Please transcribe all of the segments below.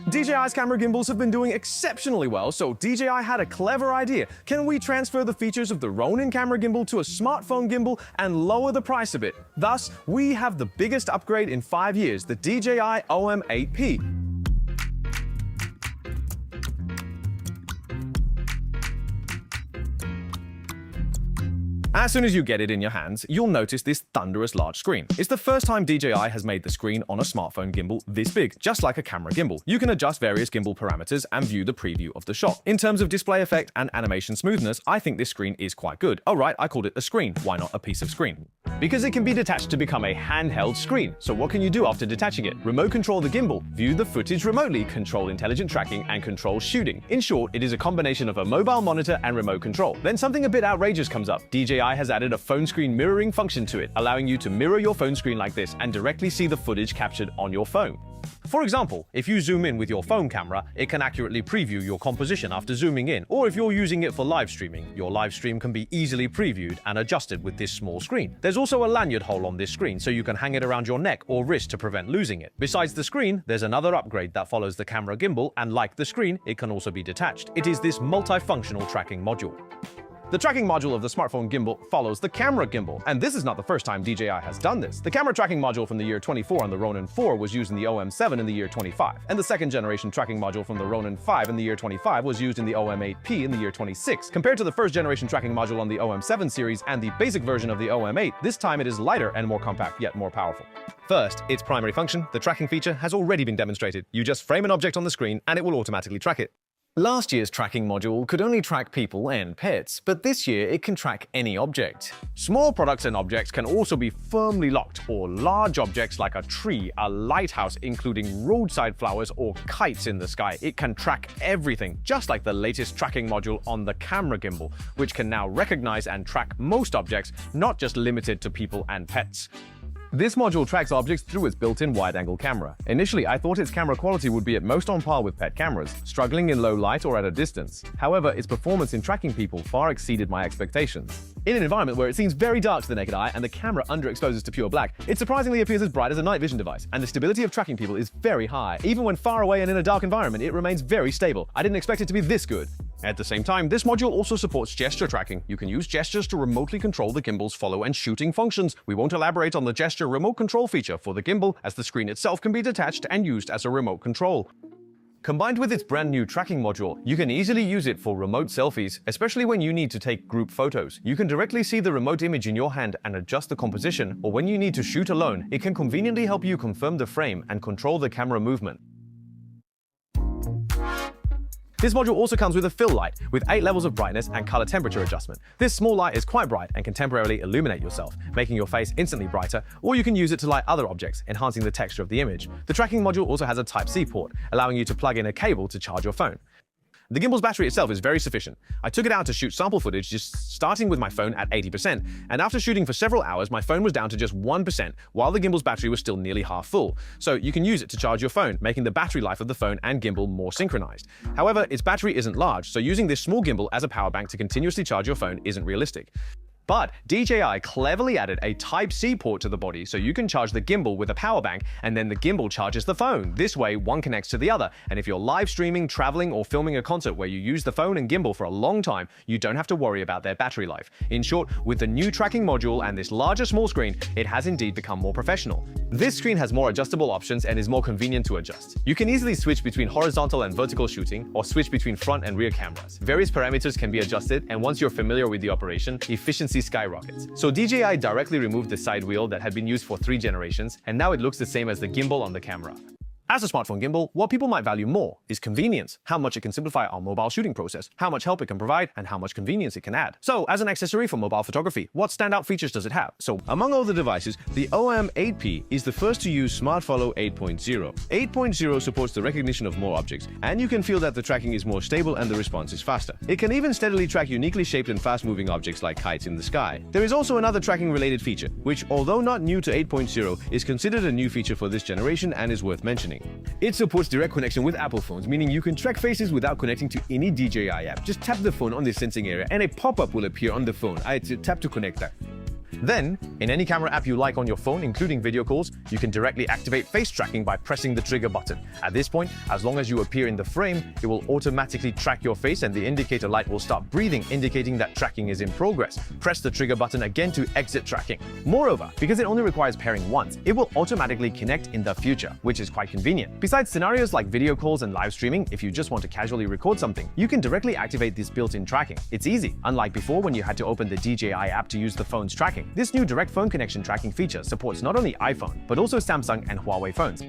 DJI's camera gimbals have been doing exceptionally well, so DJI had a clever idea. Can we transfer the features of the Ronin camera gimbal to a smartphone gimbal and lower the price a bit? Thus, we have the biggest upgrade in 5 years, the DJI Osmo 8P. As soon as you get it in your hands, you'll notice this thunderous large screen. It's the first time DJI has made the screen on a smartphone gimbal this big, just like a camera gimbal. You can adjust various gimbal parameters and view the preview of the shot. In terms of display effect and animation smoothness, I think this screen is quite good. Oh right, I called it a screen. Why not a piece of screen? Because it can be detached to become a handheld screen. So what can you do after detaching it? Remote control the gimbal, view the footage remotely, control intelligent tracking, and control shooting. In short, it is a combination of a mobile monitor and remote control. Then something a bit outrageous comes up. DJI has added a phone screen mirroring function to it, allowing you to mirror your phone screen like this and directly see the footage captured on your phone. For example, if you zoom in with your phone camera, it can accurately preview your composition after zooming in, or if you're using it for live streaming, your live stream can be easily previewed and adjusted with this small screen. There's also a lanyard hole on this screen, so you can hang it around your neck or wrist to prevent losing it. Besides the screen, there's another upgrade that follows the camera gimbal, and like the screen, it can also be detached. It is this multifunctional tracking module. The tracking module of the smartphone gimbal follows the camera gimbal, and this is not the first time DJI has done this. The camera tracking module from the year 24 on the Ronin 4 was used in the OM7 in the year 25, and the second generation tracking module from the Ronin 5 in the year 25 was used in the OM8P in the year 26. Compared to the first generation tracking module on the OM7 series and the basic version of the OM8, this time it is lighter and more compact, yet more powerful. First, its primary function, the tracking feature, has already been demonstrated. You just frame an object on the screen and it will automatically track it. Last year's tracking module could only track people and pets, but this year it can track any object. Small products and objects can also be firmly locked, or large objects like a tree, a lighthouse, including roadside flowers or kites in the sky. It can track everything, just like the latest tracking module on the camera gimbal, which can now recognize and track most objects, not just limited to people and pets. This module tracks objects through its built-in wide-angle camera. Initially, I thought its camera quality would be at most on par with pet cameras, struggling in low light or at a distance. However, its performance in tracking people far exceeded my expectations. In an environment where it seems very dark to the naked eye and the camera underexposes to pure black, it surprisingly appears as bright as a night vision device, and the stability of tracking people is very high. Even when far away and in a dark environment, it remains very stable. I didn't expect it to be this good. At the same time, this module also supports gesture tracking. You can use gestures to remotely control the gimbal's follow and shooting functions. We won't elaborate on the gesture remote control feature for the gimbal, as the screen itself can be detached and used as a remote control. Combined with its brand new tracking module, you can easily use it for remote selfies, especially when you need to take group photos. You can directly see the remote image in your hand and adjust the composition, or when you need to shoot alone, it can conveniently help you confirm the frame and control the camera movement. This module also comes with a fill light, with 8 levels of brightness and color temperature adjustment. This small light is quite bright and can temporarily illuminate yourself, making your face instantly brighter, or you can use it to light other objects, enhancing the texture of the image. The tracking module also has a Type-C port, allowing you to plug in a cable to charge your phone. The gimbal's battery itself is very sufficient. I took it out to shoot sample footage, just starting with my phone at 80%, and after shooting for several hours, my phone was down to just 1%, while the gimbal's battery was still nearly half full. So you can use it to charge your phone, making the battery life of the phone and gimbal more synchronized. However, its battery isn't large, so using this small gimbal as a power bank to continuously charge your phone isn't realistic. But DJI cleverly added a Type-C port to the body so you can charge the gimbal with a power bank, and then the gimbal charges the phone. This way, one connects to the other, and if you're live streaming, traveling, or filming a concert where you use the phone and gimbal for a long time, you don't have to worry about their battery life. In short, with the new tracking module and this larger small screen, it has indeed become more professional. This screen has more adjustable options and is more convenient to adjust. You can easily switch between horizontal and vertical shooting, or switch between front and rear cameras. Various parameters can be adjusted, and once you're familiar with the operation, efficiency skyrockets. So DJI directly removed the side wheel that had been used for 3 generations, and now it looks the same as the gimbal on the camera. As a smartphone gimbal, what people might value more is convenience, how much it can simplify our mobile shooting process, how much help it can provide, and how much convenience it can add. So, as an accessory for mobile photography, what standout features does it have? So, among all the devices, the Osmo 8P is the first to use SmartFollow 8.0. 8.0 supports the recognition of more objects, and you can feel that the tracking is more stable and the response is faster. It can even steadily track uniquely shaped and fast-moving objects like kites in the sky. There is also another tracking-related feature, which, although not new to 8.0, is considered a new feature for this generation and is worth mentioning. It supports direct connection with Apple phones, meaning you can track faces without connecting to any DJI app. Just tap the phone on the sensing area and a pop-up will appear on the phone. I had to tap to connect that. Then, in any camera app you like on your phone, including video calls, you can directly activate face tracking by pressing the trigger button. At this point, as long as you appear in the frame, it will automatically track your face and the indicator light will start breathing, indicating that tracking is in progress. Press the trigger button again to exit tracking. Moreover, because it only requires pairing once, it will automatically connect in the future, which is quite convenient. Besides scenarios like video calls and live streaming, if you just want to casually record something, you can directly activate this built-in tracking. It's easy, unlike before when you had to open the DJI app to use the phone's tracking. This new direct phone connection tracking feature supports not only iPhone, but also Samsung and Huawei phones.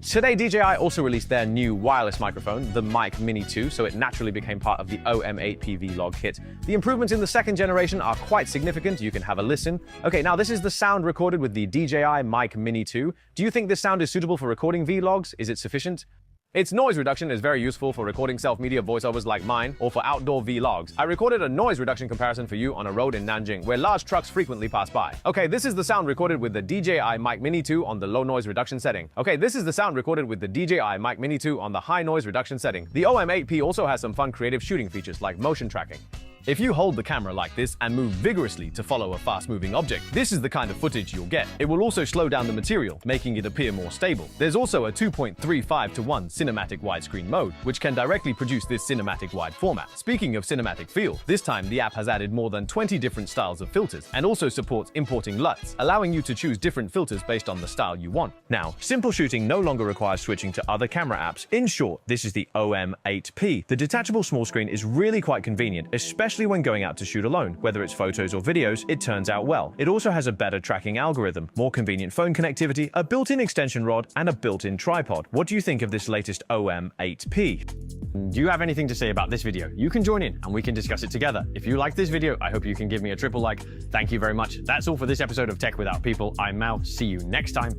Today, DJI also released their new wireless microphone, the Mic Mini 2, so it naturally became part of the OM8P Vlog kit. The improvements in the second generation are quite significant. You can have a listen. Okay, now this is the sound recorded with the DJI Mic Mini 2. Do you think this sound is suitable for recording vlogs? Is it sufficient? Its noise reduction is very useful for recording self-media voiceovers like mine, or for outdoor vlogs. I recorded a noise reduction comparison for you on a road in Nanjing, where large trucks frequently pass by. Okay, this is the sound recorded with the DJI Mic Mini 2 on the low noise reduction setting. Okay, this is the sound recorded with the DJI Mic Mini 2 on the high noise reduction setting. The OM8P also has some fun creative shooting features like motion tracking. If you hold the camera like this and move vigorously to follow a fast-moving object, this is the kind of footage you'll get. It will also slow down the material, making it appear more stable. There's also a 2.35:1 cinematic widescreen mode, which can directly produce this cinematic wide format. Speaking of cinematic feel, this time the app has added more than 20 different styles of filters and also supports importing LUTs, allowing you to choose different filters based on the style you want. Now, simple shooting no longer requires switching to other camera apps. In short, this is the OM8P. The detachable small screen is really quite convenient, especially when going out to shoot alone. Whether it's photos or videos, it turns out well. It also has a better tracking algorithm, more convenient phone connectivity, a built-in extension rod, and a built-in tripod. What do you think of this latest OM8P? Do you have anything to say about this video? You can join in and we can discuss it together. If you like this video, I hope you can give me a triple like. Thank you very much. That's all for this episode of Tech Without People. I'm Mal. See you next time.